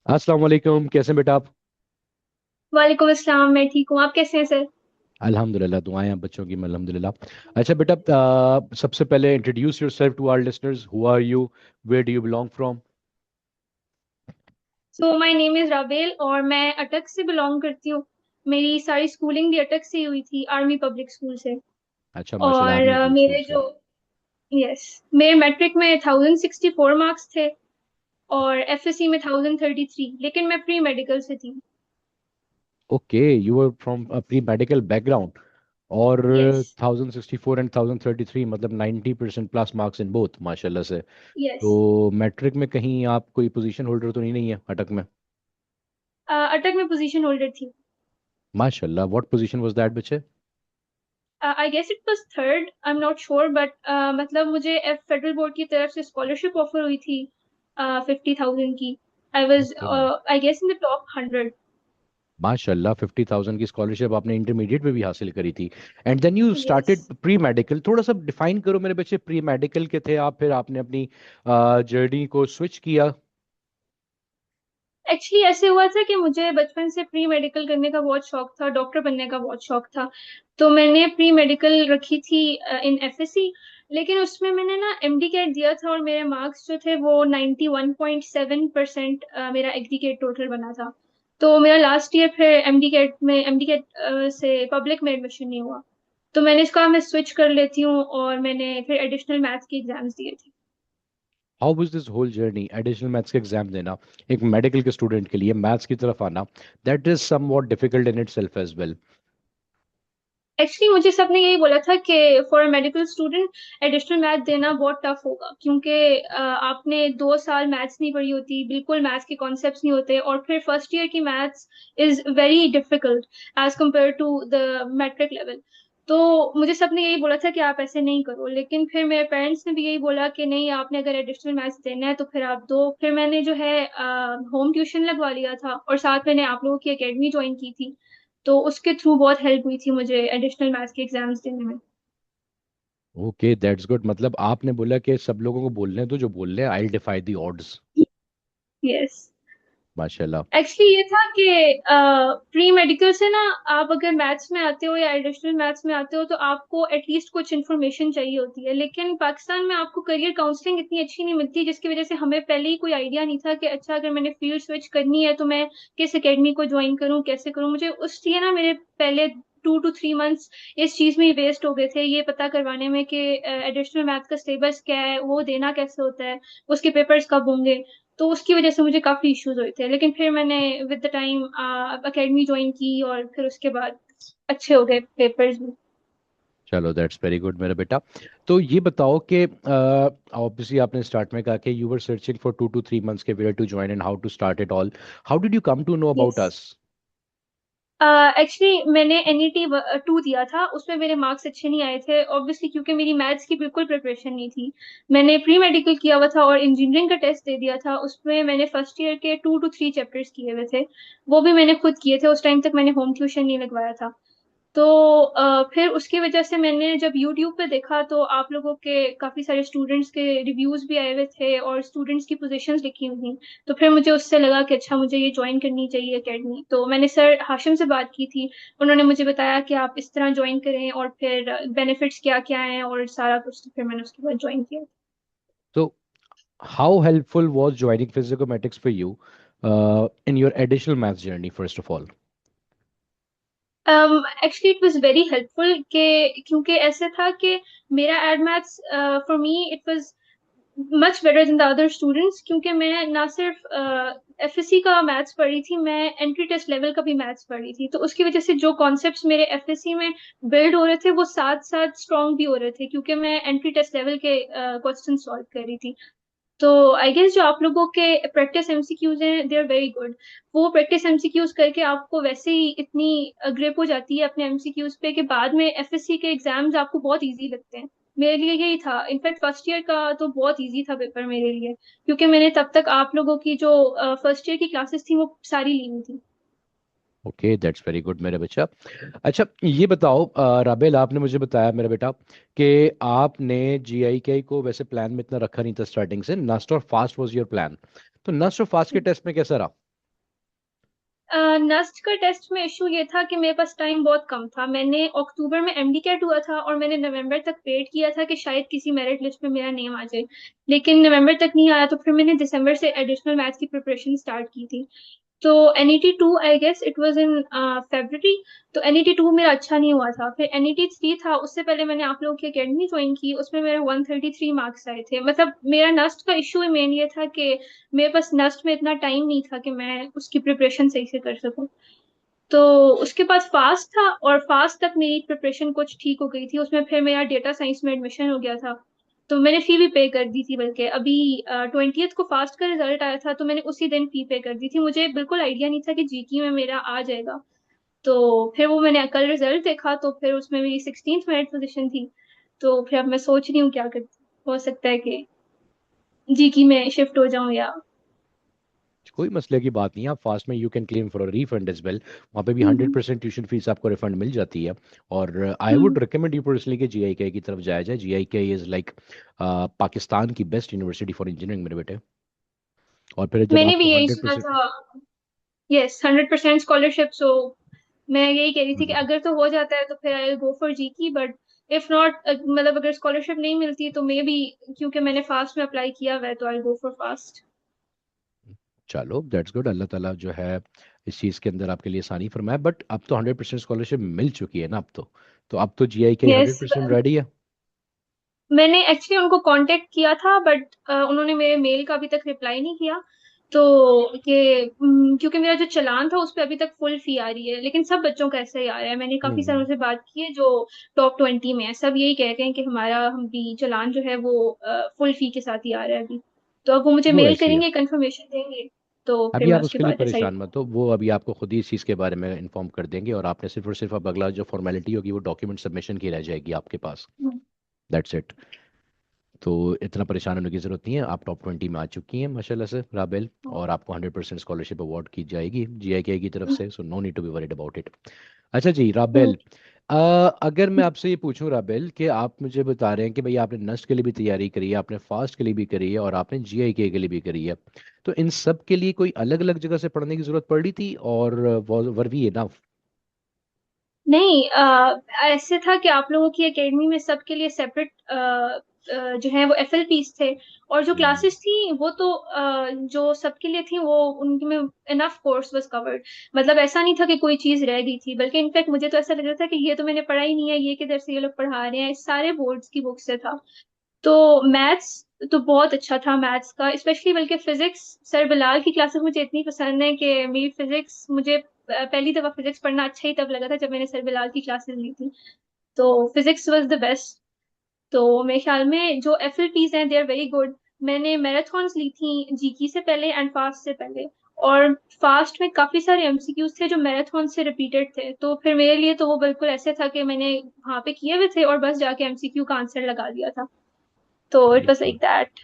अस्सलाम वालेकुम, कैसे हैं बेटा आप? वालेकुम अस्सलाम। मैं ठीक हूँ। आप कैसे हैं सर? अल्हम्दुलिल्लाह, दुआएं हैं आप बच्चों की। अल्हम्दुलिल्लाह। अच्छा बेटा, सबसे पहले introduce yourself to our listeners. Who are you? Where do you belong from? So my name is Rabel और मैं अटक से बिलोंग करती हूँ। मेरी सारी स्कूलिंग भी अटक से ही हुई थी, आर्मी पब्लिक स्कूल से। अच्छा, माशाल्लाह, और आर्मी पब्लिक स्कूल मेरे से। जो यस मेरे मैट्रिक में 1064 मार्क्स थे और एफएससी में 1033, लेकिन मैं प्री मेडिकल से थी। Okay, you are from pre medical background. और यस। 1064 एंड 1033, मतलब 90% प्लस मार्क्स इन बोथ, माशाल्लाह से। यस। तो मैट्रिक में कहीं आप कोई पोजीशन होल्डर तो नहीं है अटक में? अटक में पोजीशन होल्डर थी। माशाल्लाह, व्हाट पोजीशन वाज दैट बच्चे? I guess it was third, I am not sure, but मतलब मुझे फेडरल बोर्ड की तरफ से स्कॉलरशिप ऑफर हुई थी 50,000 की। I was okay, I guess in the top 100। माशाल्लाह, 50,000 की स्कॉलरशिप आपने इंटरमीडिएट में भी हासिल करी थी। And then you yes. Started pre medical. थोड़ा सा डिफाइन करो मेरे बच्चे, प्री मेडिकल के थे आप, फिर आपने अपनी जर्नी को स्विच किया। एक्चुअली ऐसे हुआ था कि मुझे बचपन से प्री मेडिकल करने का बहुत शौक था, डॉक्टर बनने का बहुत शौक था। तो मैंने प्री मेडिकल रखी थी इन एफएससी। लेकिन उसमें मैंने ना एमडी कैट दिया था और मेरे मार्क्स जो थे वो 91.7% मेरा एग्रीगेट टोटल बना था। तो मेरा लास्ट ईयर फिर एमडी कैट से पब्लिक में एडमिशन नहीं हुआ। तो मैंने इसका मैं स्विच कर लेती हूँ और मैंने फिर एडिशनल मैथ्स के एग्जाम्स दिए थे। How was this whole journey, additional maths का एग्जाम देना? एक मेडिकल के स्टूडेंट के लिए मैथ्स की तरफ आना, that is somewhat difficult in itself as well. Actually मुझे सबने यही बोला था कि for medical student additional math देना बहुत टफ होगा, क्योंकि आपने 2 साल मैथ्स नहीं पढ़ी होती, बिल्कुल मैथ्स के कॉन्सेप्ट्स नहीं होते, और फिर फर्स्ट ईयर की maths is very difficult as compare to the matric level. तो मुझे सबने यही बोला था कि आप ऐसे नहीं करो, लेकिन फिर मेरे पेरेंट्स ने भी यही बोला कि नहीं, आपने अगर एडिशनल मैथ्स देना है तो फिर आप दो। फिर मैंने जो है होम ट्यूशन लगवा लिया था और साथ मैंने आप लोगों की एकेडमी ज्वाइन की थी। तो उसके थ्रू बहुत हेल्प हुई थी मुझे एडिशनल मैथ्स के एग्जाम्स देने में। Okay, that's good. मतलब आपने बोला कि सब लोगों को बोलने दो जो बोल रहे हैं, आई डिफाई द ऑड्स। यस। माशाल्लाह। एक्चुअली ये था कि प्री मेडिकल से ना, आप अगर मैथ्स में आते हो या एडिशनल मैथ्स में आते हो तो आपको एटलीस्ट कुछ इन्फॉर्मेशन चाहिए होती है, लेकिन पाकिस्तान में आपको करियर काउंसलिंग इतनी अच्छी नहीं मिलती, जिसकी वजह से हमें पहले ही कोई आइडिया नहीं था कि अच्छा, अगर मैंने फील्ड स्विच करनी है तो मैं किस एकेडमी को ज्वाइन करूं, कैसे करूं। मुझे उस लिए ना मेरे पहले 2 to 3 मंथ्स इस चीज में ही वेस्ट हो गए थे, ये पता करवाने में कि एडिशनल मैथ का सिलेबस क्या है, वो देना कैसे होता है, उसके पेपर्स कब होंगे। तो उसकी वजह से मुझे काफी इश्यूज हुए थे, लेकिन फिर मैंने with the time academy join की और फिर उसके बाद अच्छे हो गए पेपर्स भी। चलो, दैट्स वेरी गुड मेरा बेटा। तो ये बताओ कि ऑब्वियसली आपने स्टार्ट में कहा कि you were searching for 2 to 3 months के where to join and how to start it all. How did you come to know about yes. Us? Actually मैंने एनईटी 2 दिया था, उसमें मेरे मार्क्स अच्छे नहीं आए थे ऑब्वियसली, क्योंकि मेरी मैथ्स की बिल्कुल प्रिपरेशन नहीं थी। मैंने प्री मेडिकल किया हुआ था और इंजीनियरिंग का टेस्ट दे दिया था, उसमें मैंने फर्स्ट ईयर के 2 to 3 चैप्टर्स किए हुए थे। वो भी मैंने खुद किए थे, उस टाइम तक मैंने होम ट्यूशन नहीं लगवाया था। तो फिर उसकी वजह से मैंने जब YouTube पे देखा तो आप लोगों के काफी सारे स्टूडेंट्स के रिव्यूज भी आए हुए थे और स्टूडेंट्स की पोजीशंस लिखी हुई थी। तो फिर मुझे उससे लगा कि अच्छा, मुझे ये ज्वाइन करनी चाहिए एकेडमी। तो मैंने सर हाशिम से बात की थी, उन्होंने मुझे बताया कि आप इस तरह ज्वाइन करें और फिर बेनिफिट्स क्या क्या हैं और सारा कुछ। तो फिर मैंने उसके बाद ज्वाइन किया। So, how helpful was joining physicometrics for you in your additional maths journey, first of all? Actually it was very helpful के, क्योंकि ऐसे था कि मेरा add maths for me it was much better than the other students, क्योंकि मैं ना सिर्फ एफएससी का मैथ्स पढ़ी थी, मैं एंट्री टेस्ट लेवल का भी मैथ्स पढ़ी थी। तो उसकी वजह से जो कॉन्सेप्ट्स मेरे एफएससी में बिल्ड हो रहे थे वो साथ साथ स्ट्रॉन्ग भी हो रहे थे, क्योंकि मैं एंट्री टेस्ट लेवल के क्वेश्चन सॉल्व कर रही थी। तो आई गेस जो आप लोगों के प्रैक्टिस एमसीक्यूज हैं दे आर वेरी गुड। वो प्रैक्टिस एमसीक्यूज करके आपको वैसे ही इतनी ग्रिप हो जाती है अपने एमसीक्यूज पे कि बाद में एफएससी के एग्जाम्स आपको बहुत इजी लगते हैं। मेरे लिए यही था, इनफैक्ट फर्स्ट ईयर का तो बहुत इजी था पेपर मेरे लिए, क्योंकि मैंने तब तक आप लोगों की जो फर्स्ट ईयर की क्लासेस थी वो सारी ली हुई थी। ओके, दैट्स वेरी गुड मेरा बच्चा। अच्छा, ये बताओ राबेल, आपने मुझे बताया मेरा बेटा कि आपने जीआईके को वैसे प्लान में इतना रखा नहीं था स्टार्टिंग से, नस्ट और फास्ट वाज योर प्लान। तो नस्ट और फास्ट के टेस्ट में कैसा रहा? नस्ट का टेस्ट में इशू ये था कि मेरे पास टाइम बहुत कम था। मैंने अक्टूबर में एमडी कैट हुआ था और मैंने नवंबर तक वेट किया था कि शायद किसी मेरिट लिस्ट में मेरा नेम आ जाए, लेकिन नवंबर तक नहीं आया। तो फिर मैंने दिसंबर से एडिशनल मैथ्स की प्रिपरेशन स्टार्ट की थी। तो NET two I guess it was in February. तो एनईटी टू मेरा अच्छा नहीं हुआ था। फिर एनईटी थ्री था, उससे पहले मैंने आप लोगों की अकेडमी ज्वाइन की, उसमें मेरे 133 मार्क्स आए थे। मतलब मेरा नस्ट का इशू मेन ये था कि मेरे पास नस्ट में इतना टाइम नहीं था कि मैं उसकी प्रिपरेशन सही से कर सकूं। तो उसके बाद फास्ट था, और फास्ट तक मेरी प्रिपरेशन कुछ ठीक हो गई थी। उसमें फिर मेरा डेटा साइंस में एडमिशन हो गया था, तो मैंने फी भी पे कर दी थी। बल्कि अभी 20th को फास्ट का रिजल्ट आया था, तो मैंने उसी दिन फी पे कर दी थी। मुझे बिल्कुल आइडिया नहीं था कि जीकी में मेरा आ जाएगा। तो फिर वो मैंने कल रिजल्ट देखा, तो फिर उसमें मेरी 16th मेरिट पोजीशन थी। तो फिर अब मैं सोच रही हूँ क्या कर, हो सकता है कि जीकी में शिफ्ट हो जाऊं या। कोई मसले की बात नहीं है, आप फास्ट में you can claim for a refund as well. वहाँ पे भी hundred hmm. Percent tuition fees आपको रिफंड मिल जाती है। और I hmm. Would recommend you personally कि जीआईके की तरफ जाया जाए। जीआईके इज़ लाइक पाकिस्तान की बेस्ट यूनिवर्सिटी फॉर इंजीनियरिंग मेरे बेटे। और फिर जब मैंने भी आपको यही हंड्रेड सुना परसेंट था। Yes, 100% scholarship. सो मैं यही कह रही थी कि अगर तो हो जाता है तो फिर आई गो फॉर जीकी, बट इफ नॉट, मतलब अगर स्कॉलरशिप नहीं मिलती तो मे बी, क्योंकि मैंने फास्ट में अप्लाई किया हुआ है, तो आई गो फॉर फास्ट। चलो दैट्स गुड। अल्लाह ताला जो है इस चीज़ के अंदर आपके लिए आसानी फरमाए। बट अब तो 100% स्कॉलरशिप मिल चुकी है ना अब तो अब तो जीआईके हंड्रेड यस, परसेंट रेडी है। मैंने एक्चुअली उनको कांटेक्ट किया था, बट उन्होंने मेरे मेल का अभी तक रिप्लाई नहीं किया। तो ये क्योंकि मेरा जो चालान था उस पर अभी तक फुल फी आ रही है, लेकिन सब बच्चों का ऐसा ही आ रहा है। मैंने काफी सारों हम्म। से बात की है जो टॉप 20 में है, सब यही कह रहे हैं कि हमारा हम भी चालान जो है वो फुल फी के साथ ही आ रहा है अभी। तो अब वो मुझे वो मेल ऐसी है। करेंगे, कंफर्मेशन देंगे, तो फिर अभी मैं आप उसके उसके लिए बाद डिसाइड। परेशान मत हो, वो अभी आपको खुद ही इस चीज़ के बारे में इन्फॉर्म कर देंगे और आपने सिर्फ और सिर्फ अब अगला जो फॉर्मेलिटी होगी वो डॉक्यूमेंट सबमिशन की रह जाएगी आपके पास। That's it. तो इतना परेशान होने की ज़रूरत नहीं है। आप टॉप 20 में आ चुकी हैं माशाल्लाह से राबेल। और आपको 100% स्कॉलरशिप अवार्ड की जाएगी जीआईके की तरफ से, so no need to be worried about it. अच्छा जी राबेल, अ, अगर मैं आपसे ये पूछूं राबेल कि आप मुझे बता रहे हैं कि भाई आपने नस्ट के लिए भी तैयारी करी है, आपने फास्ट के लिए भी करी है और आपने जीआईके के लिए भी करी है, तो इन सब के लिए कोई अलग अलग जगह से पढ़ने की जरूरत पड़ रही थी और वर वी इनफ? नहीं, ऐसे था कि आप लोगों की एकेडमी में सबके लिए सेपरेट जो है वो एफएलपीस थे। और जो हम्म। क्लासेस थी वो तो जो सबके लिए थी, वो उनके में इनफ कोर्स वाज कवर्ड। मतलब ऐसा नहीं था कि कोई चीज रह गई थी, बल्कि इनफैक्ट मुझे तो ऐसा लग रहा था कि ये तो मैंने पढ़ा ही नहीं है, ये किधर से ये लोग पढ़ा रहे हैं, इस सारे बोर्ड्स की बुक से था। तो मैथ्स तो बहुत अच्छा था मैथ्स का, स्पेशली बल्कि फिजिक्स। सर बिलाल की क्लासेस मुझे इतनी पसंद है कि मेरी फिजिक्स मुझे पहली दफा फिजिक्स पढ़ना अच्छा ही तब लगा था जब मैंने सर बिलाल की क्लासेस ली थी। तो फिजिक्स वाज द बेस्ट। तो मेरे ख्याल में जो एफएलपीज हैं दे आर वेरी गुड। मैंने मैराथन्स ली थी जीकी से पहले एंड फास्ट से पहले। और फास्ट में काफी सारे एमसीक्यूज थे जो मैराथन से रिपीटेड थे, तो फिर मेरे लिए तो वो बिल्कुल ऐसे था कि मैंने वहां पे किए हुए थे और बस जाके एमसीक्यू का आंसर लगा दिया था। तो इट वाज लाइक बिल्कुल। दैट।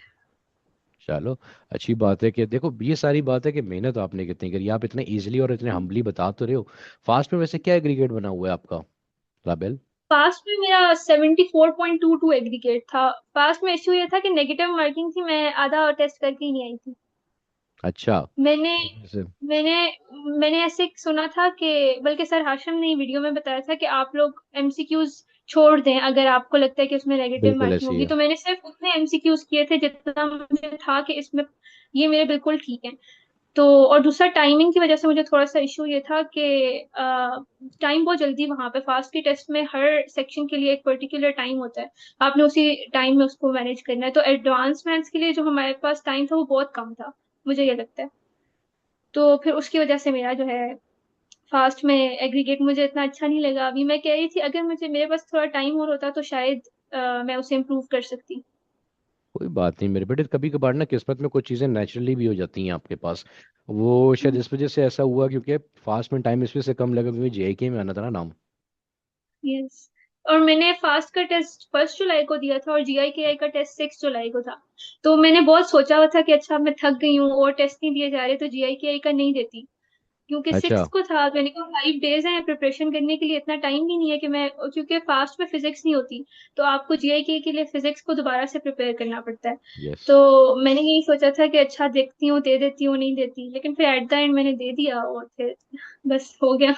चलो अच्छी बात है कि देखो ये सारी बात है कि मेहनत आपने कितनी करी, आप इतने इजीली और इतने हम्बली बता तो रहे हो। फास्ट में वैसे क्या एग्रीगेट बना हुआ है आपका राबेल? पास्ट में मेरा 74.22 एग्रीगेट था। पास्ट में इश्यू ये था कि नेगेटिव मार्किंग थी, मैं आधा टेस्ट करके ही नहीं आई थी। अच्छा। मैंने वैसे मैंने मैंने ऐसे सुना था कि, बल्कि सर हाशम ने वीडियो में बताया था कि आप लोग एमसीक्यूज छोड़ दें अगर आपको लगता है कि उसमें नेगेटिव बिल्कुल मार्किंग ऐसी होगी। है। तो मैंने सिर्फ उतने एमसीक्यूज किए थे जितना मुझे था कि इसमें ये मेरे बिल्कुल ठीक है। तो और दूसरा टाइमिंग की वजह से मुझे थोड़ा सा इशू ये था कि टाइम बहुत जल्दी, वहां पे फास्ट की टेस्ट में हर सेक्शन के लिए एक पर्टिकुलर टाइम होता है, आपने उसी टाइम में उसको मैनेज करना है। तो एडवांस मैथ्स के लिए जो हमारे पास टाइम था वो बहुत कम था, मुझे ये लगता है। तो फिर उसकी वजह से मेरा जो है फास्ट में एग्रीगेट मुझे इतना अच्छा नहीं लगा। अभी मैं कह रही थी अगर मुझे मेरे पास थोड़ा टाइम और होता तो शायद मैं उसे इम्प्रूव कर सकती। कोई बात नहीं मेरे बेटे, कभी कभार ना किस्मत में कुछ चीज़ें नेचुरली भी हो जाती हैं आपके पास। वो शायद इस वजह से ऐसा हुआ क्योंकि फास्ट में टाइम इस वजह से कम लगा क्योंकि जेईके में आना था ना नाम। यस। और मैंने फास्ट का टेस्ट 1 जुलाई को दिया था और जीआईकेआई का टेस्ट 6 जुलाई को था। तो मैंने बहुत सोचा हुआ था कि अच्छा मैं थक गई हूँ और टेस्ट नहीं दिए जा रहे तो जीआईकेआई का नहीं देती। क्योंकि अच्छा। 6 को था, मैंने कहा 5 डेज हैं प्रिपरेशन करने के लिए, इतना टाइम भी नहीं है कि मैं, क्योंकि फास्ट में फिजिक्स नहीं होती, तो आपको जीआई के लिए फिजिक्स को दोबारा से प्रिपेयर करना पड़ता है। यस। तो मैंने यही सोचा था कि अच्छा देखती हूँ, दे देती हूँ, नहीं देती, लेकिन फिर एट द एंड मैंने दे दिया और फिर बस हो गया।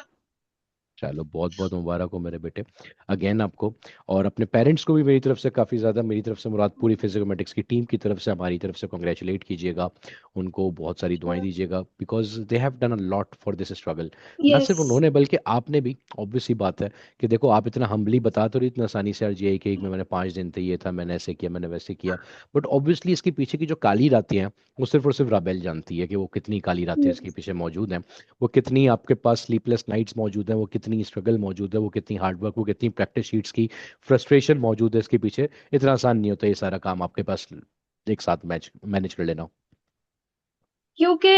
चलो बहुत बहुत मुबारक हो मेरे बेटे, अगेन आपको। और अपने पेरेंट्स को भी मेरी तरफ से काफ़ी ज़्यादा, मेरी तरफ से मुराद पूरी फिजिकोमेटिक्स की टीम की तरफ से, हमारी तरफ से कॉन्ग्रेचुलेट कीजिएगा। उनको बहुत सारी दुआएं दीजिएगा, because they have done a lot for this struggle. ना यस। सिर्फ उन्होंने बल्कि आपने भी। ऑब्वियस सी बात है कि देखो, आप इतना हम्बली बता तो रही इतना आसानी से, RGI के में मैंने 5 दिन थे, ये था, मैंने ऐसे किया, मैंने वैसे किया। बट ऑब्वियसली इसके पीछे की जो काली रातें हैं, वो सिर्फ और सिर्फ राबेल जानती है कि वो कितनी काली रातें इसके पीछे मौजूद हैं। वो कितनी आपके पास स्लीपलेस नाइट्स मौजूद हैं, वो कितनी स्ट्रगल मौजूद है, वो कितनी हार्डवर्क, वो कितनी प्रैक्टिस शीट्स की फ्रस्ट्रेशन मौजूद है इसके पीछे। इतना आसान नहीं होता ये सारा काम आपके पास एक साथ मैनेज कर लेना। क्योंकि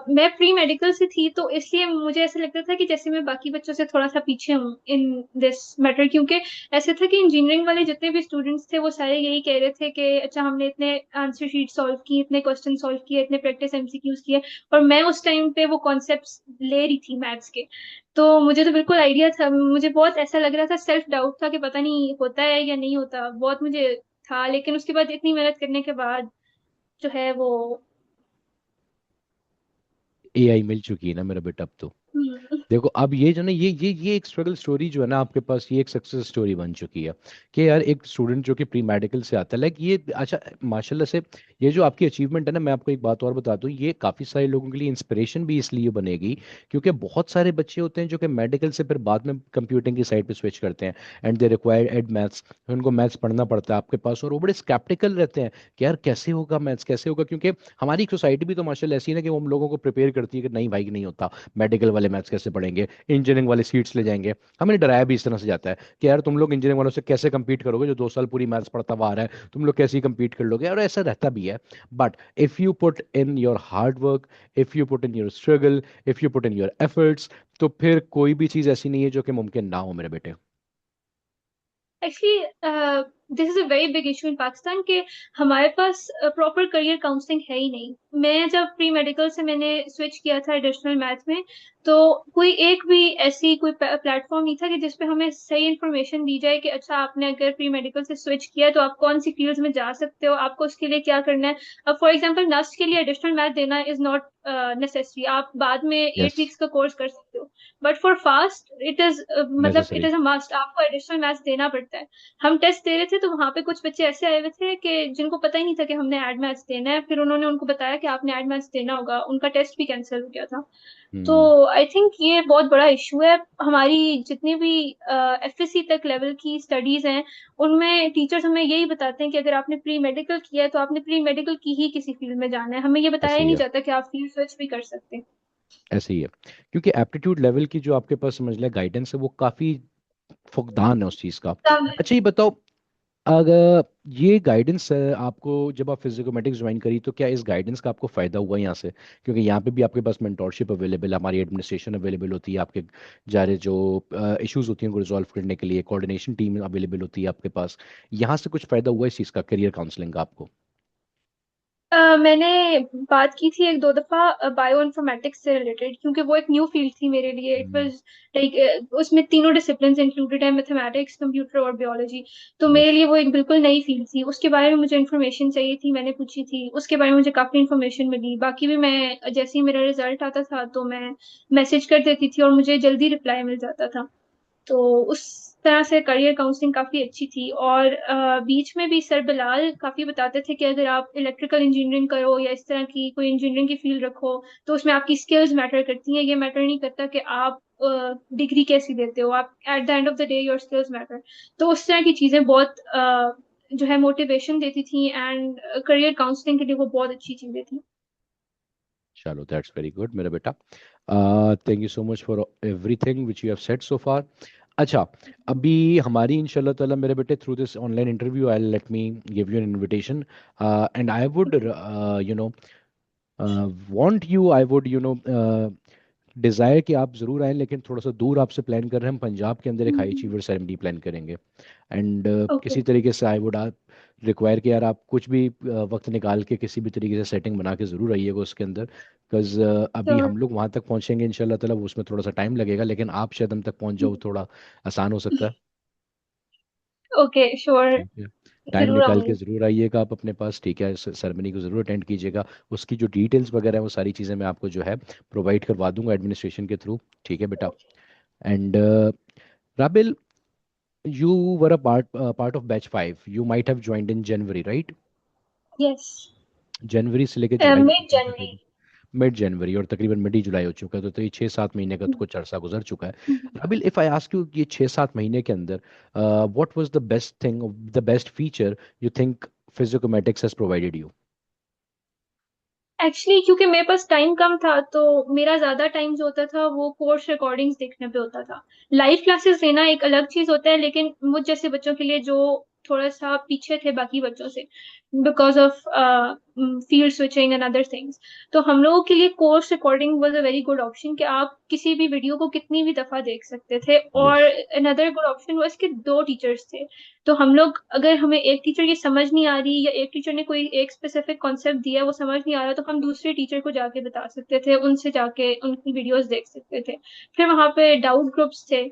मैं प्री मेडिकल से थी, तो इसलिए मुझे ऐसा लगता था कि जैसे मैं बाकी बच्चों से थोड़ा सा पीछे हूँ इन दिस मैटर। क्योंकि ऐसे था कि इंजीनियरिंग वाले जितने भी स्टूडेंट्स थे वो सारे यही कह रहे थे कि अच्छा हमने इतने आंसर शीट सॉल्व की, इतने क्वेश्चन सॉल्व किए, इतने प्रैक्टिस एमसीक्यूज किए, और मैं उस टाइम पे वो कॉन्सेप्ट्स ले रही थी मैथ्स के। तो मुझे तो बिल्कुल आइडिया था, मुझे बहुत ऐसा लग रहा था, सेल्फ डाउट था कि पता नहीं होता है या नहीं होता, बहुत मुझे था। लेकिन उसके बाद इतनी मेहनत करने के बाद जो है वो। AI मिल चुकी है ना मेरा बेटा अब तो। हम्म। देखो अब ये जो ना, ये एक स्ट्रगल स्टोरी जो है ना आपके पास, ये एक सक्सेस स्टोरी बन चुकी है। कि यार एक स्टूडेंट जो कि प्री मेडिकल से आता है, लाइक ये अच्छा, माशाल्लाह से ये जो आपकी अचीवमेंट है ना, मैं आपको एक बात और बता दूं, ये काफ़ी सारे लोगों के लिए इंस्पिरेशन भी इसलिए बनेगी, क्योंकि बहुत सारे बच्चे होते हैं जो कि मेडिकल से फिर बाद में कंप्यूटिंग की साइड पे स्विच करते हैं, and they require add maths. उनको मैथ्स पढ़ना पड़ता है आपके पास, और वो बड़े स्केप्टिकल रहते हैं कि यार कैसे होगा मैथ्स, कैसे होगा, क्योंकि हमारी सोसाइटी भी तो माशाल्लाह ऐसी है ना कि वो हम लोगों को प्रिपेयर करती है कि नहीं भाई नहीं होता, मेडिकल वाले मैथ्स कैसे पढ़ेंगे, इंजीनियरिंग वाले सीट्स ले जाएंगे। हमें डराया भी इस तरह से जाता है कि यार तुम लोग इंजीनियरिंग वालों से कैसे compete करोगे, जो 2 साल पूरी मैथ्स पढ़ता हुआ आ रहा है, तुम लोग कैसे compete कर लोगे, और ऐसा रहता भी है। But if you put in your hard work, if you put in your struggle, if you put in your efforts, तो फिर कोई भी चीज़ ऐसी नहीं है जो कि मुमकिन ना हो मेरे बेटे। Actually this is a very big issue in Pakistan के हमारे पास प्रॉपर करियर काउंसलिंग है ही नहीं। मैं जब प्री मेडिकल से मैंने स्विच किया था एडिशनल मैथ में, तो कोई एक भी ऐसी कोई प्लेटफॉर्म नहीं था कि जिसपे हमें सही इन्फॉर्मेशन दी जाए कि अच्छा आपने अगर प्री मेडिकल से स्विच किया तो आप कौन सी फील्ड्स में जा सकते हो, आपको उसके लिए क्या करना है। अब फॉर एग्जांपल नर्स के लिए एडिशनल मैथ देना इज नॉट नेसेसरी, आप बाद में यस। 8 वीक्स का कोर्स कर सकते हो। But for fast it is, मतलब it necessary. Is a must, आपको एडिशनल मैथ्स देना पड़ता है। हम टेस्ट दे रहे थे तो वहां पे कुछ बच्चे ऐसे आए हुए थे कि जिनको पता ही नहीं था कि हमने एड मैथ्स देना है, फिर उन्होंने उनको बताया कि आपने एड मैथ्स देना होगा, उनका टेस्ट भी कैंसिल हो गया था। तो हम्म। आई थिंक ये बहुत बड़ा इशू है। हमारी जितनी भी एफएससी तक लेवल की स्टडीज हैं, उनमें टीचर्स हमें यही बताते हैं कि अगर आपने प्री मेडिकल किया है तो आपने प्री मेडिकल की ही किसी फील्ड में जाना है, हमें ये बताया ऐसे ही ही नहीं है। जाता कि आप फील्ड स्विच भी कर सकते हैं। ऐसे ही है। क्योंकि एप्टीट्यूड लेवल की जो आपके पास समझ लें गाइडेंस है, वो काफ़ी फुकदान है उस चीज़ का। तब अच्छा ये बताओ, अगर ये गाइडेंस आपको, जब आप फिजिकोमेटिक्स ज्वाइन करी, तो क्या इस गाइडेंस का आपको फ़ायदा हुआ यहाँ से? क्योंकि यहाँ पे भी आपके पास मेंटोरशिप अवेलेबल है, हमारी एडमिनिस्ट्रेशन अवेलेबल होती है आपके जा रहे जो इश्यूज होती हैं उनको रिजॉल्व करने के लिए, कोऑर्डिनेशन टीम अवेलेबल होती है आपके पास। यहाँ से कुछ फ़ायदा हुआ इस चीज़ का, करियर काउंसलिंग का आपको? मैंने बात की थी एक दो दफा बायो इन्फॉर्मेटिक्स से रिलेटेड, क्योंकि वो एक न्यू फील्ड थी मेरे लिए। It hmm. वाज लाइक उसमें तीनों डिसिप्लिन्स इंक्लूडेड है, मैथमेटिक्स, कंप्यूटर और बायोलॉजी। तो मेरे यस। लिए वो एक बिल्कुल नई फील्ड थी, उसके बारे में मुझे इन्फॉर्मेशन चाहिए थी, मैंने पूछी थी, उसके बारे में मुझे काफी इन्फॉर्मेशन मिली। बाकी भी मैं जैसे ही मेरा रिजल्ट आता था तो मैं मैसेज कर देती थी और मुझे जल्दी रिप्लाई मिल जाता था। तो उस तरह से करियर काउंसलिंग काफी अच्छी थी। और बीच में भी सर बिलाल काफी बताते थे कि अगर आप इलेक्ट्रिकल इंजीनियरिंग करो या इस तरह की कोई इंजीनियरिंग की फील्ड रखो, तो उसमें आपकी स्किल्स मैटर करती हैं। ये मैटर नहीं करता कि आप डिग्री कैसी देते हो, आप at the end of the day your skills matter. तो उस तरह की चीजें बहुत जो है मोटिवेशन देती थी, एंड करियर काउंसलिंग के लिए वो बहुत अच्छी चीजें थी। चलो दैट्स वेरी गुड मेरा बेटा। Thank you so much for everything which you have said so far. अच्छा, अभी हमारी इंशाल्लाह ताला मेरे बेटे, through this online interview I let me give you an invitation, and I would you know want you, I would desire कि आप ज़रूर आएँ, लेकिन थोड़ा सा दूर आपसे प्लान कर रहे हैं हम, पंजाब के अंदर एक हाई अचीवर सेरेमनी प्लान करेंगे। And okay. किसी तरीके से आई वुड रिक्वायर कि यार आप कुछ भी वक्त निकाल के किसी भी तरीके से सेटिंग बना के ज़रूर आइएगा उसके अंदर, बिकॉज अभी श्योर। हम लोग वहाँ तक पहुँचेंगे इंशाल्लाह ताला, उसमें थोड़ा सा टाइम लगेगा, लेकिन आप शायद हम तक पहुँच जाओ थोड़ा आसान हो सकता है। Okay sure. ठीक है, टाइम जरूर निकाल के आऊंगी। ज़रूर आइएगा आप अपने पास, ठीक है, सेरेमनी को ज़रूर अटेंड कीजिएगा। उसकी जो डिटेल्स वगैरह है वो सारी चीज़ें मैं आपको जो है प्रोवाइड करवा दूंगा एडमिनिस्ट्रेशन के थ्रू, ठीक है बेटा। And Rabil, you were a part of batch 5, you might have joined in January, right? Yes. जनवरी से लेके जुलाई मिड तक है जनवरी। तकरीबन, मिड जनवरी, और तकरीबन मिड ही जुलाई हो चुका है, तो ये 6-7 महीने का तो कुछ अरसा गुजर चुका है। Rabil, if I ask you, ये 6-7 महीने के अंदर what was the best thing, the best feature you think Physicomatics has provided you? Actually क्योंकि मेरे पास टाइम कम था तो मेरा ज्यादा टाइम जो होता था वो कोर्स रिकॉर्डिंग्स देखने पे होता था। लाइव क्लासेस लेना एक अलग चीज होता है, लेकिन मुझ जैसे बच्चों के लिए जो थोड़ा सा पीछे थे बाकी बच्चों से because of field switching and other things, तो हम लोगों के लिए course recording was a very good option कि आप किसी भी वीडियो को कितनी भी दफा देख सकते थे। और yes. Another good option was कि दो टीचर्स थे, तो हम लोग अगर हमें एक टीचर की समझ नहीं आ रही या एक टीचर ने कोई एक स्पेसिफिक कॉन्सेप्ट दिया वो समझ नहीं आ रहा, तो हम दूसरे टीचर को जाके बता सकते थे, उनसे जाके उनकी वीडियोस देख सकते थे। फिर वहां पे डाउट ग्रुप्स थे,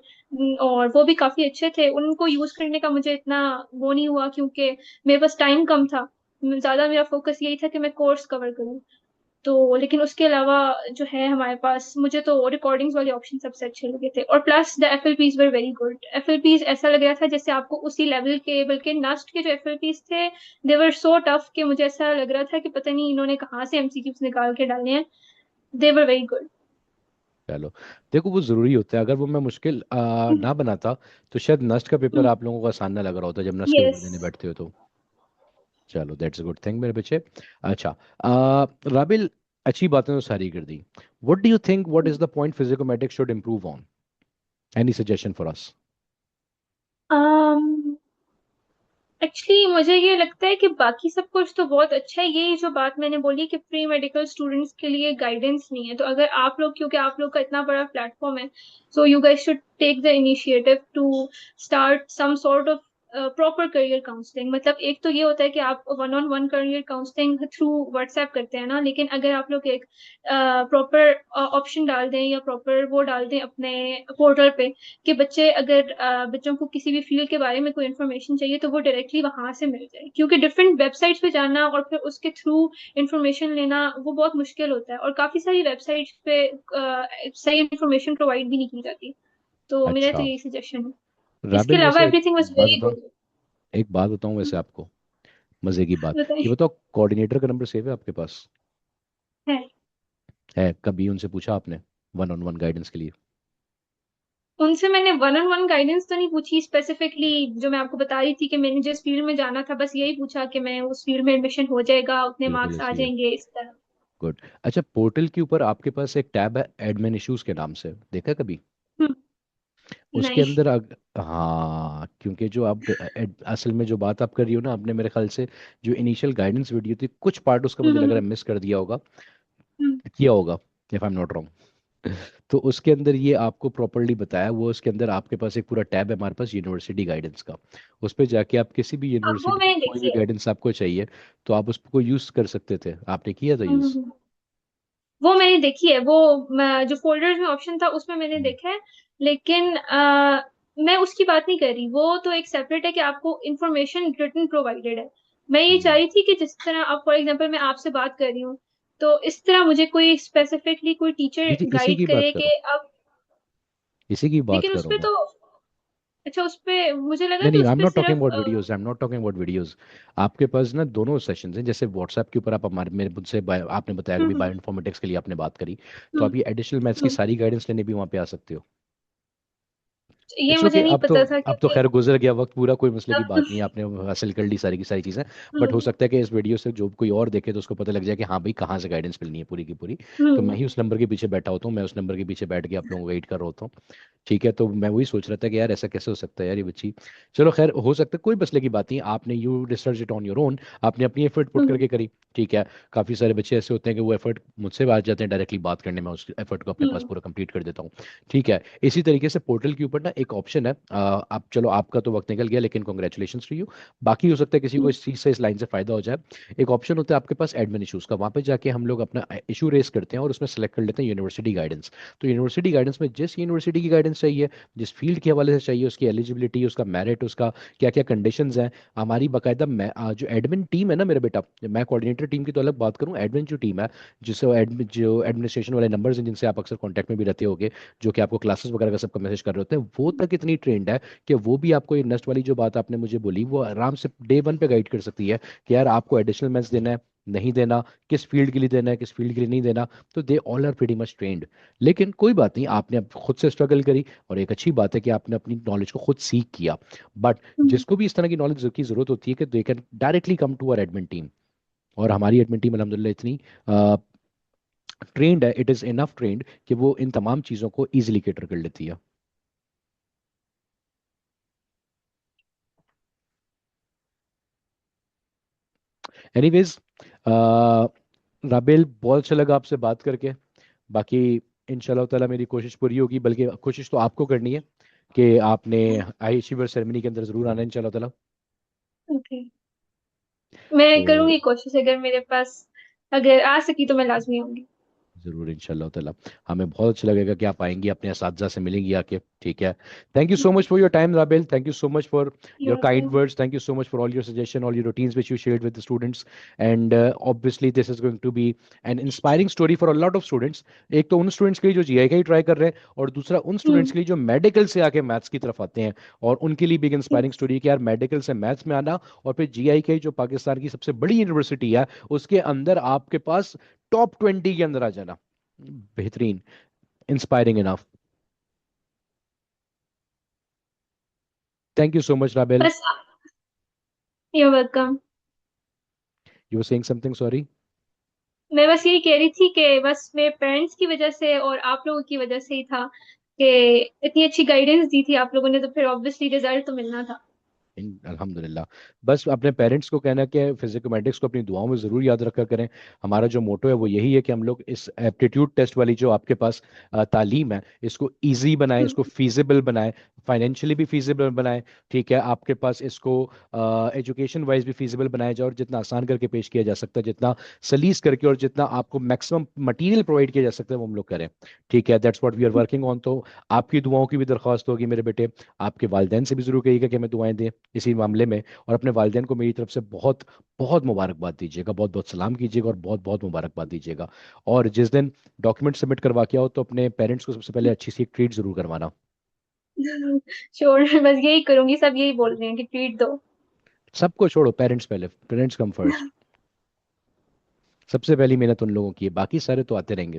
और वो भी काफी अच्छे थे, उनको यूज करने का मुझे इतना वो नहीं हुआ क्योंकि मेरे पास टाइम कम था। ज्यादा मेरा फोकस यही था कि मैं कोर्स कवर करूँ। तो लेकिन उसके अलावा जो है हमारे पास, मुझे तो रिकॉर्डिंग्स वाले ऑप्शन सबसे अच्छे लगे थे, और plus the FLPs were very good. FLPs ऐसा लग रहा था जैसे आपको उसी लेवल के, बल्कि नस्ट के जो एफएलपीज थे दे वर सो टफ कि मुझे ऐसा लग रहा था कि पता नहीं इन्होंने कहाँ से एमसीक्यूज निकाल के डाले हैं। दे वर वेरी गुड। चलो, देखो वो ज़रूरी होता है, अगर वो मैं मुश्किल ना बनाता तो शायद नस्ट का पेपर आप लोगों को आसान ना लग रहा होता जब नस्ट के पेपर यस। देने बैठते हो तो। चलो, दैट्स अ गुड थिंग मेरे बच्चे। अच्छा, राबिल, अच्छी बातें तो सारी कर दी। What do you think, what is the point Physicomatics should improve on? Any suggestion for us? Actually मुझे ये लगता है कि बाकी सब कुछ तो बहुत अच्छा है, यही जो बात मैंने बोली कि प्री मेडिकल स्टूडेंट्स के लिए गाइडेंस नहीं है, तो अगर आप लोग, क्योंकि आप लोग का इतना बड़ा प्लेटफॉर्म है, so you guys should take the initiative to start some sort of proper career counselling. मतलब एक तो ये होता है कि आप one on one career counselling through WhatsApp करते हैं ना, लेकिन अगर आप लोग एक प्रॉपर ऑप्शन डाल दें या प्रॉपर वो डाल दें अपने पोर्टल पे कि बच्चे अगर बच्चों को किसी भी फील्ड के बारे में कोई इन्फॉर्मेशन चाहिए तो वो डायरेक्टली वहां से मिल जाए, क्योंकि डिफरेंट वेबसाइट्स पे जाना और फिर उसके थ्रू इन्फॉर्मेशन लेना वो बहुत मुश्किल होता है, और काफी सारी वेबसाइट्स पे सही इन्फॉर्मेशन प्रोवाइड भी नहीं की जाती। तो मेरा तो अच्छा, यही सजेशन है। इसके राबिल अलावा वैसे एक एवरीथिंग वाज बात वेरी बताऊं, गुड। एक बात बताऊं वैसे आपको, मजे की बात। बताइए। ये बताओ, कोऑर्डिनेटर का नंबर सेव है आपके पास? है। है, कभी उनसे पूछा आपने वन ऑन वन गाइडेंस के लिए? उनसे मैंने वन ऑन वन गाइडेंस तो नहीं पूछी स्पेसिफिकली, जो मैं आपको बता रही थी कि मैंने जिस फील्ड में जाना था बस यही पूछा कि मैं उस फील्ड में एडमिशन हो जाएगा, उतने बिल्कुल मार्क्स आ ऐसी है। जाएंगे, इस तरह। गुड। अच्छा, पोर्टल के ऊपर आपके पास एक टैब है एडमिन इश्यूज के नाम से, देखा कभी? हम्म। उसके नहीं। अंदर हाँ, क्योंकि जो आप असल में जो बात आप कर रही हो ना, आपने मेरे ख्याल से जो इनिशियल गाइडेंस वीडियो थी कुछ पार्ट उसका मुझे लग रहा हम्म। है मिस कर दिया होगा, हम्म। किया होगा, if I am not wrong. तो उसके अंदर ये आपको प्रॉपरली बताया, वो उसके अंदर आपके पास एक पूरा टैब है हमारे पास यूनिवर्सिटी गाइडेंस का। उस पर जाके आप किसी भी अब वो यूनिवर्सिटी की मैंने कोई भी देखी है। गाइडेंस आपको चाहिए तो आप उसको यूज़ कर सकते थे, आपने किया था यूज़? हम्म। वो मैंने देखी है, वो जो फोल्डर्स में ऑप्शन था उसमें मैंने देखा है, लेकिन मैं उसकी बात नहीं कर रही, वो तो एक सेपरेट है कि आपको इंफॉर्मेशन रिटर्न प्रोवाइडेड है। मैं ये चाह हम्म। रही थी कि जिस तरह आप फॉर एग्जांपल मैं आपसे बात कर रही हूँ, तो इस तरह मुझे कोई स्पेसिफिकली कोई टीचर जी जी, इसी गाइड की बात करे करो, कि अब। इसी की बात लेकिन कर उस रहा हूँ पे मैं। तो, अच्छा उस पे मुझे लगा नहीं कि नहीं, उस आई एम पे नॉट टॉकिंग सिर्फ about videos, I am not talking about videos. आपके पास ना दोनों सेशंस हैं, जैसे व्हाट्सएप के ऊपर आप हमारे मेरे मुझसे आपने बताया कि हम्म। बायो इन्फॉर्मेटिक्स के लिए आपने बात करी, तो हम्म। आप ये एडिशनल मैथ्स की हम्म। सारी गाइडेंस लेने भी वहाँ पे आ सकते हो। ये इट्स ओके, मुझे नहीं अब तो, पता था अब तो क्योंकि खैर गुजर गया वक्त पूरा, कोई मसले की अब बात नहीं है, आपने हासिल कर ली सारी की सारी चीज़ें। बट हो हम्म। सकता है कि इस वीडियो से जो कोई और देखे तो उसको पता लग जाए कि हाँ भाई कहाँ से गाइडेंस मिलनी है पूरी की पूरी। तो मैं हम्म। ही उस नंबर के पीछे बैठा होता हूँ, मैं उस नंबर के पीछे बैठ के आप लोगों को गाइड कर रहा होता हूँ। ठीक है, तो मैं वही सोच रहा था कि यार ऐसा कैसे हो सकता है यार ये बच्ची। चलो खैर, हो सकता है कोई मसले की बात नहीं, आपने you research it on your own, आपने अपनी एफर्ट पुट हम्म। करके करी। ठीक है, काफ़ी सारे बच्चे ऐसे होते हैं कि वो एफर्ट मुझसे आ जाते हैं डायरेक्टली बात करने में, उस एफर्ट को अपने पास हम्म। पूरा कंप्लीट कर देता हूँ। ठीक है, इसी तरीके से पोर्टल के ऊपर ना एक ऑप्शन है, आप चलो आपका तो वक्त निकल गया लेकिन कॉन्ग्रेचुलेशन टू यू। बाकी हो सकता है किसी को इस चीज़ से, इस लाइन से फ़ायदा हो जाए। एक ऑप्शन होता है आपके पास एडमिन इशूज़ का, वहाँ पे जाके हम लोग अपना इशू रेस करते हैं और उसमें सेलेक्ट कर लेते हैं यूनिवर्सिटी गाइडेंस। तो यूनिवर्सिटी गाइडेंस में जिस यूनिवर्सिटी की गाइडेंस चाहिए, जिस फील्ड के हवाले से चाहिए, उसकी एलिजिबिलिटी, उसका मेरिट, उसका क्या क्या कंडीशंस हैं, हमारी बाकायदा जो एडमिन टीम है ना मेरे बेटा, मैं कोऑर्डिनेटर टीम की तो अलग बात करूँ, एडमिन जो टीम है, जिससे एडमिन जो एडमिनिस्ट्रेशन वाले नंबर्स हैं जिनसे आप अक्सर कॉन्टैक्ट में भी रहते होगे, जो कि आपको क्लासेस वगैरह का सबका मैसेज कर रहे होते हैं, वो तक इतनी ट्रेंड है कि वो भी आपको ये नेक्स्ट वाली जो बात आपने मुझे बोली वो आराम से डे वन पे गाइड कर सकती है कि यार आपको एडिशनल मैथ्स देना है, नहीं देना, किस फील्ड के लिए देना है, किस फील्ड के लिए नहीं देना। तो they all are pretty much trained. लेकिन कोई बात नहीं, आपने अब खुद से स्ट्रगल करी और एक अच्छी बात है कि आपने अपनी नॉलेज को खुद सीख किया। बट जिसको भी इस तरह की नॉलेज की जरूरत होती है कि they can directly come to our admin team. और हमारी एडमिन टीम अलहमदिल्ला इतनी ट्रेंड है, इट इज़ इनफ ट्रेंड कि वो इन तमाम चीज़ों को ईजिली कैटर कर लेती है। एनीवेज, राबेल बहुत अच्छा लगा आपसे बात करके। बाकी इंशाल्लाह ताला मेरी कोशिश पूरी होगी, बल्कि कोशिश तो आपको करनी है कि आपने आई अचीवर सेरेमनी के अंदर ज़रूर आना है इंशाल्लाह ताला। ओके, मैं तो करूंगी कोशिश, अगर मेरे पास, अगर आ सकी तो मैं लाजमी आऊंगी। ज़रूर इंशाल्लाह ताला। हमें बहुत अच्छा लगेगा कि आप आएंगी, अपने असातिज़ा से मिलेंगी आके। ठीक है। Thank you so much for your time Rabel, thank you so much for your kind welcome. Words, thank you so much for all your suggestion, all your routines which you shared with the students. And obviously this is going to be an inspiring story for a lot of students. एक तो उन students के लिए जो GI का ही try कर रहे हैं, और दूसरा उन स्टूडेंट्स के लिए जो मेडिकल से आके मैथ्स की तरफ आते हैं, और उनके लिए भी एक इंस्पायरिंग स्टोरी है कि यार मेडिकल से मैथ्स में आना, और फिर जीआई के जो पाकिस्तान की सबसे बड़ी यूनिवर्सिटी है उसके अंदर आपके पास टॉप 20 के अंदर आ जाना। बेहतरीन, inspiring enough. Thank you so much Rabel. बस, you welcome. You were saying something, sorry. मैं बस यही कह रही थी कि बस मेरे पेरेंट्स की वजह से और आप लोगों की वजह से ही था कि इतनी अच्छी गाइडेंस दी थी आप लोगों ने, तो फिर ऑब्वियसली रिजल्ट तो मिलना था। अल्हम्दुलिल्लाह। बस अपने पेरेंट्स को कहना कि फिजिकोमेटिक्स को अपनी दुआओं में ज़रूर याद रखा करें। हमारा जो मोटो है वो यही है कि हम लोग इस एप्टीट्यूड टेस्ट वाली जो आपके पास तालीम है, इसको इजी बनाएं, इसको फीजिबल बनाएं, फाइनेंशियली भी फीजिबल बनाएं। ठीक है, आपके पास इसको एजुकेशन वाइज भी फीजिबल बनाया जाए, और जितना आसान करके पेश किया जा सकता है, जितना सलीस करके और जितना आपको मैक्सिमम मटेरियल प्रोवाइड किया जा सकता है वो हम लोग करें। ठीक है, that's what we are working on. तो आपकी दुआओं की भी दरख्वास्त होगी मेरे बेटे, आपके वालिदैन से भी ज़रूर कहिएगा कि हमें दुआएं दें इसी मामले में। और अपने वालिदैन को मेरी तरफ से बहुत बहुत मुबारकबाद दीजिएगा, बहुत बहुत सलाम कीजिएगा और बहुत बहुत मुबारकबाद दीजिएगा। और जिस दिन डॉक्यूमेंट सबमिट करवा के आओ तो अपने पेरेंट्स को सबसे पहले अच्छी सी एक ट्रीट ज़रूर करवाना। श्योर, बस यही करूंगी, सब यही बोल रहे हैं कि ट्रीट दो। सबको छोड़ो, पेरेंट्स पहले, पेरेंट्स कम फर्स्ट। सबसे पहली मेहनत उन लोगों की है, बाकी सारे तो आते रहेंगे।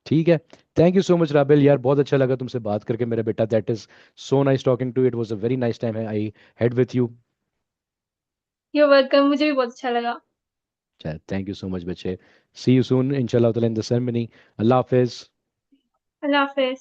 ठीक है। Thank you so much Rabel, यार बहुत अच्छा लगा तुमसे बात करके मेरे बेटा। That is so nice talking to, it was a very nice time I had with you. You welcome, मुझे भी बहुत अच्छा लगा। थैंक यू सो मच बच्चे। सी यू सून इंशाल्लाह ताला in the ceremony. Allah Hafiz. Allah Hafiz.